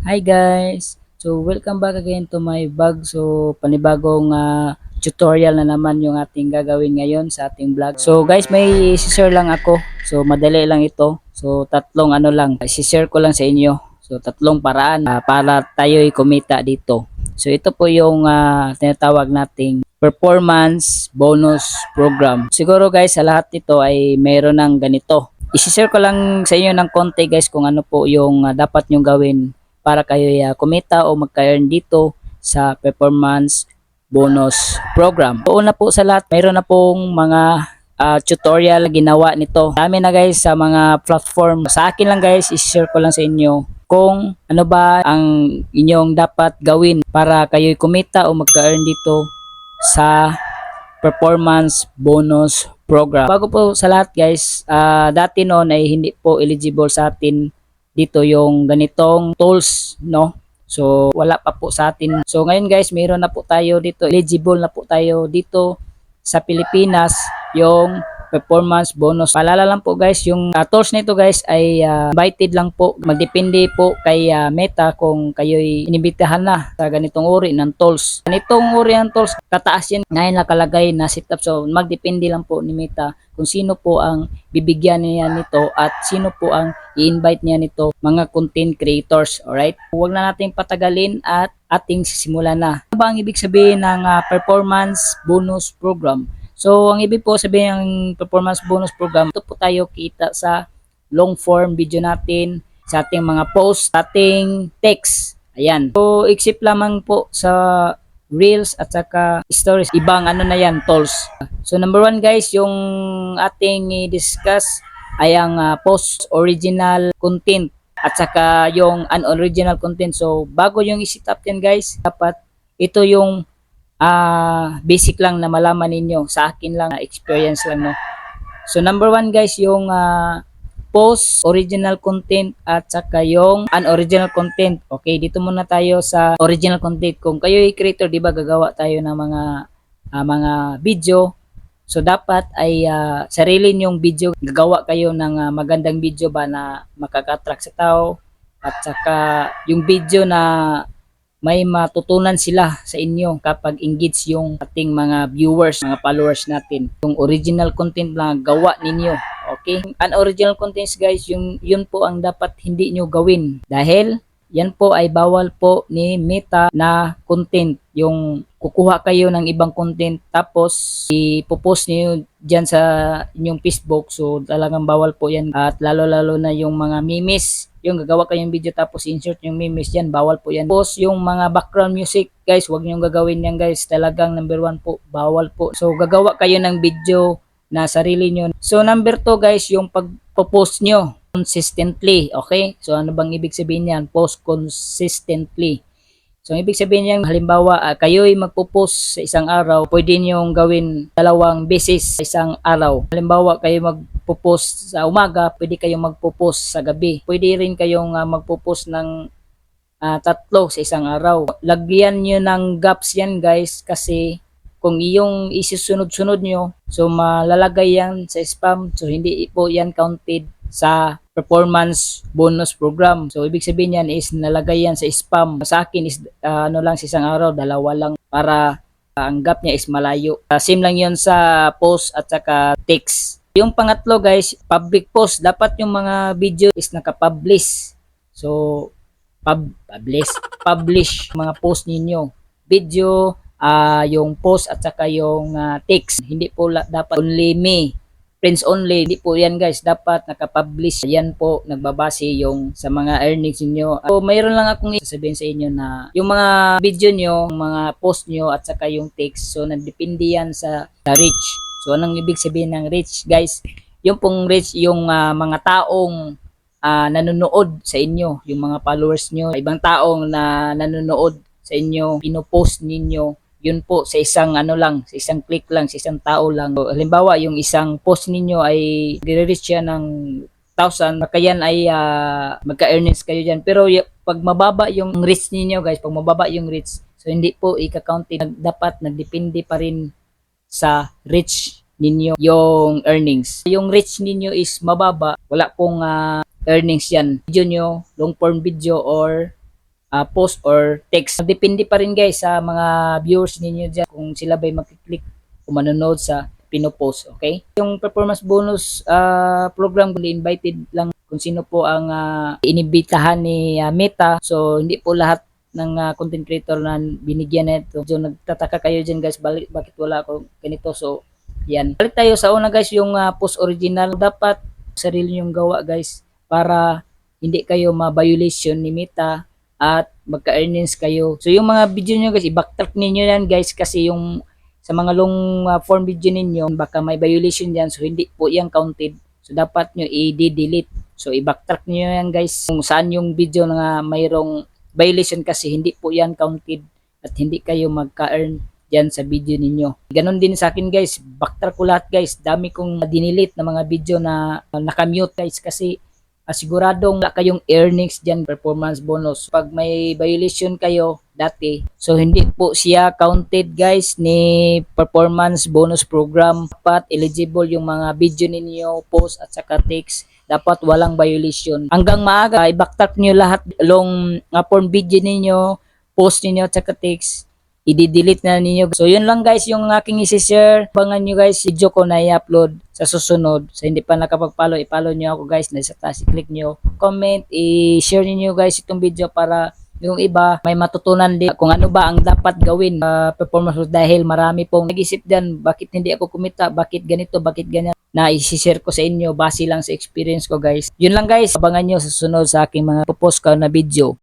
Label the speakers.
Speaker 1: Hi guys! So welcome back again to my vlog. So panibagong tutorial na naman yung ating gagawin ngayon sa ating vlog. So guys, may share lang ako. So madali lang ito. So tatlong ano lang, share ko lang sa inyo. So tatlong paraan para tayo'y kumita dito. So ito po yung tinatawag nating performance bonus program. Siguro guys, sa lahat nito ay mayroon ng ganito. I-share ko lang sa inyo ng konti guys kung ano po yung dapat nyong gawin para kayo kumita o magka-earn dito sa performance bonus program. So, una po sa lahat, mayroon na pong mga tutorial ginawa nito. Dami na guys sa mga platform. Sa akin lang guys, i-share ko lang sa inyo kung ano ba ang inyong dapat gawin para kayo'y kumita o magka-earn dito sa performance bonus program. Bago po sa lahat guys, dati noon ay hindi po eligible sa atin dito yung ganitong tools, no? So wala pa po sa atin. So ngayon guys, mayroon na po tayo dito, eligible na po tayo dito sa Pilipinas yung performance bonus. Paalala lang po guys, yung tools nito guys ay invited lang po. Magdepende po kay Meta kung kayo'y inibitahan na sa ganitong uri ng tools. Ganitong uri ng tools, tataas yan ngayon nakalagay na setup. So magdepende lang po ni Meta kung sino po ang bibigyan niya nito at sino po ang i-invite niya nito, mga content creators. Alright? Huwag na nating patagalin at ating sisimulan na. Ano ba ang ibig sabihin ng performance bonus program? So, ang ibig po sabihin ng performance bonus program, ito po tayo kita sa long form video natin, sa ating mga post, sa ating text. Ayan. So, except lamang po sa reels at saka stories. Ibang ano na yan, tools. So, number one guys, yung ating i-discuss ay ang post original content at saka yung unoriginal content. So, bago yung i-set up yan guys, dapat ito yung basic lang na malaman ninyo. Sa akin lang, experience lang, no. So number one guys, yung post original content at saka yung unoriginal content. Okay, dito muna tayo sa original content. Kung kayo ay creator, di ba gagawa tayo ng mga video. So dapat ay sarili nyong video, gagawa kayo ng magandang video ba na makaka-attract sa tao at saka yung video na may matutunan sila sa inyo kapag engage yung ating mga viewers, mga followers natin. Yung original content lang gawa ninyo. Okay? Unoriginal contents guys, yun po ang dapat hindi nyo gawin. Dahil yan po ay bawal po ni Meta na content. Yung kukuha kayo ng ibang content tapos ipopost niyo diyan sa inyong Facebook. So talagang bawal po yan. At lalo-lalo na yung mga memes, yung gagawa kayong video tapos insert yung memes yan, bawal po yan. Tapos yung mga background music guys, wag nyo gagawin yan guys, talagang number one po, bawal po. So gagawa kayo ng video na sarili nyo. So number 2 guys, yung pagpo-post nyo consistently. Okay, so ano bang ibig sabihin yan? Post consistently. So ibig sabihin niyan, halimbawa kayo'y magpo-post sa isang araw, pwede niyong gawin 2 beses sa isang araw. Halimbawa kayo magpo-post sa umaga, pwede kayong magpo-post sa gabi. Pwede rin kayong magpo-post ng 3 sa isang araw. Lagyan niyo ng gaps yan guys, kasi kung iyong isusunod-sunod nyo, so malalagay yan sa spam, so hindi po yan counted sa performance bonus program. So ibig sabihin yan is nalagay yan sa spam. Sa akin is ano lang sa isang araw, 2 lang para ang gap niya is malayo. Same lang yun sa post at saka text. Yung pangatlo guys, public post. Dapat yung mga video is nakapublish. So publish mga post ninyo. Video, yung post at saka yung text. Hindi po dapat only me, friends only, hindi po yan guys, dapat nakapublish yan po, nagbabase yung sa mga earnings niyo. So mayroon lang akong sasabihin sa inyo na yung mga video nyo, mga post nyo at saka yung text, so nagdepende yan sa reach. So anong ibig sabihin ng reach guys? Yung pong reach, yung mga taong nanonood sa inyo, yung mga followers nyo, ibang taong na nanonood sa inyo, pinopost ninyo, yun po sa isang ano lang, sa isang click lang, sa isang tao lang. So, halimbawa yung isang post ninyo ay dire-reach yan ng 1,000, maka yan ay magka-earnings kayo dyan. Pero pag mababa yung reach ninyo guys, pag mababa yung reach, so hindi po ika-count. Dapat nagdepende pa rin sa reach ninyo yung earnings. Yung reach ninyo is mababa, wala pong earnings yan. Video nyo, long form video or post or text. Depende pa rin guys sa mga viewers ninyo dyan kung sila ba'y mag-click o manonood sa pinopost, okay? Yung performance bonus program, kung invited lang kung sino po ang inibitahan ni Meta. So hindi po lahat ng content creator na binigyan nito. So nagtataka kayo dyan guys, bakit wala ako ganito. So yan. Balik tayo sa una guys, yung post original. Dapat sarili yung gawa guys para hindi kayo ma-violation ni Meta at magka-earnings kayo. So yung mga video nyo guys, i-backtrack ninyo yan guys kasi yung sa mga long form video ninyo, baka may violation dyan. So hindi po yan counted. So dapat nyo i-delete. So i-backtrack nyo yan guys kung saan yung video na mayroong violation kasi hindi po yan counted at hindi kayo magka-earn dyan sa video ninyo. Ganon din sa akin guys, backtrack ko lahat guys. Dami kong dinelete na mga video na nakamute guys kasi siguradong wala kayong earnings dyan, performance bonus. Pag may violation kayo dati, so hindi po siya counted guys ni performance bonus program. Dapat eligible yung mga video ninyo, post at saka text. Dapat walang violation. Hanggang maaga, i-backtrack nyo lahat long form video ninyo, post ninyo at saka text. I-delete na ninyo. So yun lang guys yung aking isi-share. Abangan nyo guys video ko na i-upload sa susunod. So hindi pa nakapag-follow, i-follow nyo ako guys. Nasa taas, i-click nyo. Comment, i-share niyo guys itong video para yung iba may matutunan din kung ano ba ang dapat gawin performance dahil marami pong nag-isip dyan bakit hindi ako kumita, bakit ganito, bakit ganyan na i-share ko sa inyo base lang sa experience ko guys. Yun lang guys, abangan nyo sa susunod sa aking mga post ko na video.